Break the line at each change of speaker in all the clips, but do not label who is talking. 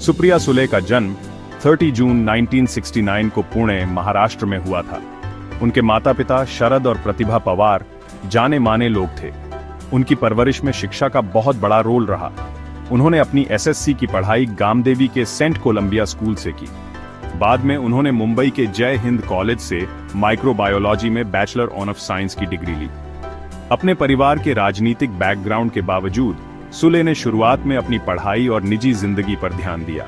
सुप्रिया सुले का जन्म 30 जून 1969 को पुणे, महाराष्ट्र में हुआ था। उनके माता पिता शरद और प्रतिभा पवार जाने माने लोग थे। उनकी परवरिश में शिक्षा का बहुत बड़ा रोल रहा। उन्होंने अपनी एसएससी की पढ़ाई गामदेवी के सेंट कोलंबिया स्कूल से की। बाद में उन्होंने मुंबई के जय हिंद कॉलेज से माइक्रोबायोलॉजी में बैचलर ऑफ साइंस की डिग्री ली। अपने परिवार के राजनीतिक बैकग्राउंड के बावजूद सुले ने शुरुआत में अपनी पढ़ाई और निजी जिंदगी पर ध्यान दिया।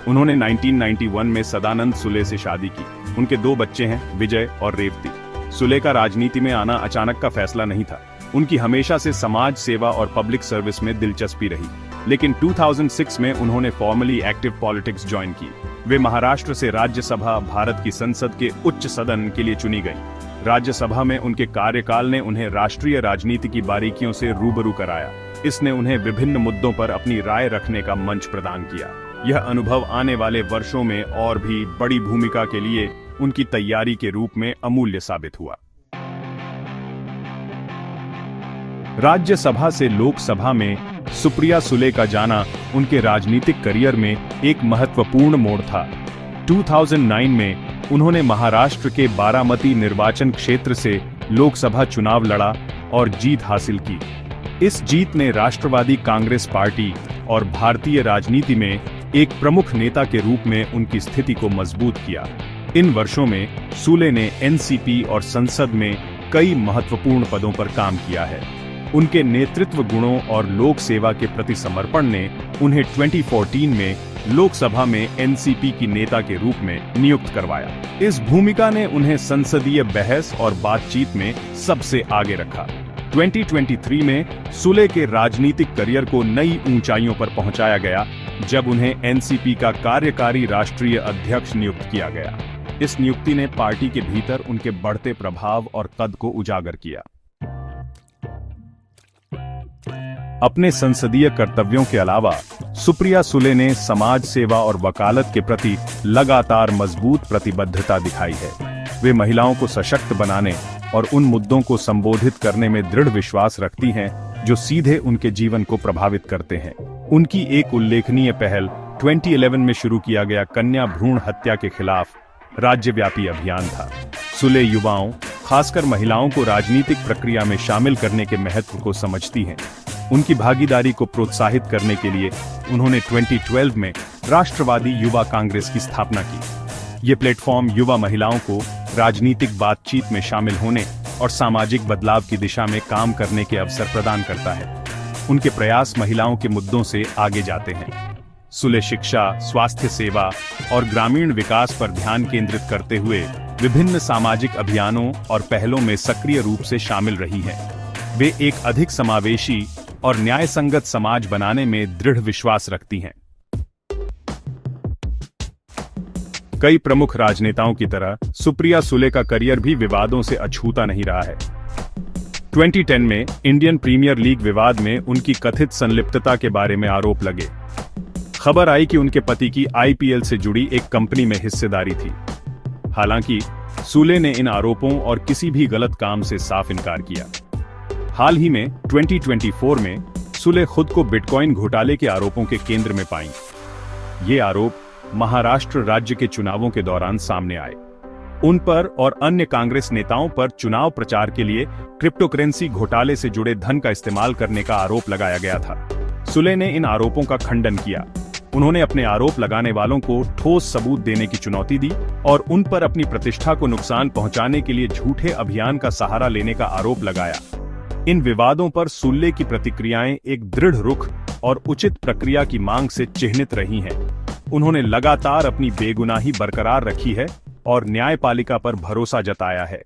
उन्होंने 1991 में सदानंद सुले से शादी की। उनके 2 बच्चे हैं, विजय और रेवती। सुले का राजनीति में आना अचानक का फैसला नहीं था। उनकी हमेशा से समाज सेवा और पब्लिक सर्विस में दिलचस्पी रही, लेकिन 2006 में उन्होंने फॉर्मली एक्टिव पॉलिटिक्स ज्वाइन की। वे महाराष्ट्र से राज्यसभा, भारत की संसद के उच्च सदन के लिए चुनी गईं। राज्यसभा में उनके कार्यकाल ने उन्हें राष्ट्रीय राजनीति की बारीकियों से रूबरू कराया। इसने उन्हें विभिन्न मुद्दों पर अपनी राय रखने का मंच प्रदान किया। यह अनुभव आने वाले वर्षों में और भी बड़ी भूमिका के लिए उनकी तैयारी के रूप में अमूल्य साबित हुआ। राज्यसभा से लोकसभा में सुप्रिया सुले का जाना उनके राजनीतिक करियर में एक महत्वपूर्ण मोड़ था। 2009 में उन्होंने महाराष्ट्र के बारामती निर्वाचन क्षेत्र से लोकसभा चुनाव लड़ा और जीत हासिल की। इस जीत ने राष्ट्रवादी कांग्रेस पार्टी और भारतीय राजनीति में एक प्रमुख नेता के रूप में उनकी स्थिति को मजबूत किया। इन वर्षों में सुले ने एनसीपी और संसद में कई महत्वपूर्ण पदों पर काम किया है। उनके नेतृत्व गुणों और लोक सेवा के प्रति समर्पण ने उन्हें 2014 में लोकसभा में एनसीपी की नेता के रूप में नियुक्त करवाया। इस भूमिका ने उन्हें संसदीय बहस और बातचीत में सबसे आगे रखा। 2023 में सुले के राजनीतिक करियर को नई ऊंचाइयों पर पहुंचाया गया जब उन्हें एनसीपी का कार्यकारी राष्ट्रीय अध्यक्ष नियुक्त किया गया। इस नियुक्ति ने पार्टी के भीतर उनके बढ़ते प्रभाव और कद को उजागर किया। अपने संसदीय कर्तव्यों के अलावा सुप्रिया सुले ने समाज सेवा और वकालत के प्रति लगातार मजबूत प्रतिबद्धता दिखाई है। वे महिलाओं को सशक्त बनाने और उन मुद्दों को संबोधित करने में दृढ़ विश्वास रखती हैं जो सीधे उनके जीवन को प्रभावित करते हैं। उनकी एक उल्लेखनीय पहल 2011 में शुरू किया गया कन्या भ्रूण हत्या के खिलाफ राज्यव्यापी अभियान था। सुले युवाओं, खासकर महिलाओं को राजनीतिक प्रक्रिया में शामिल करने के महत्व को समझती हैं। उनकी भागीदारी को प्रोत्साहित करने के लिए उन्होंने 2012 में राष्ट्रवादी युवा कांग्रेस की स्थापना की। ये प्लेटफॉर्म युवा महिलाओं को राजनीतिक बातचीत में शामिल होने और सामाजिक बदलाव की दिशा में काम करने के अवसर प्रदान करता है। उनके प्रयास महिलाओं के मुद्दों से आगे जाते हैं। सुले शिक्षा, स्वास्थ्य सेवा और ग्रामीण विकास पर ध्यान केंद्रित करते हुए विभिन्न सामाजिक अभियानों और पहलों में सक्रिय रूप से शामिल रही हैं। वे एक अधिक समावेशी और न्यायसंगत समाज बनाने में दृढ़ विश्वास रखती हैं। कई प्रमुख राजनेताओं की तरह सुप्रिया सुले का करियर भी विवादों से अछूता नहीं रहा है। 2010 में इंडियन प्रीमियर लीग विवाद में उनकी कथित संलिप्तता के बारे में आरोप लगे। खबर आई कि उनके पति की आईपीएल से जुड़ी एक कंपनी में हिस्सेदारी थी। हालांकि सुले ने इन आरोपों और किसी भी गलत काम से साफ इनकार किया। हाल ही में 2024 में सुले खुद को बिटकॉइन घोटाले के आरोपों के केंद्र में पाईं। ये आरोप महाराष्ट्र राज्य के चुनावों के दौरान सामने आए। उन पर और अन्य कांग्रेस नेताओं पर चुनाव प्रचार के लिए क्रिप्टोकरेंसी घोटाले से जुड़े धन का इस्तेमाल करने का आरोप लगाया गया था। सुले ने इन आरोपों का खंडन किया। उन्होंने अपने आरोप लगाने वालों को ठोस सबूत देने की चुनौती दी और उन पर अपनी प्रतिष्ठा को नुकसान पहुंचाने के लिए झूठे अभियान का सहारा लेने का आरोप लगाया। इन विवादों पर सुले की प्रतिक्रियाएं एक दृढ़ रुख और उचित प्रक्रिया की मांग से चिह्नित रही हैं। उन्होंने लगातार अपनी बेगुनाही बरकरार रखी है और न्यायपालिका पर भरोसा जताया है।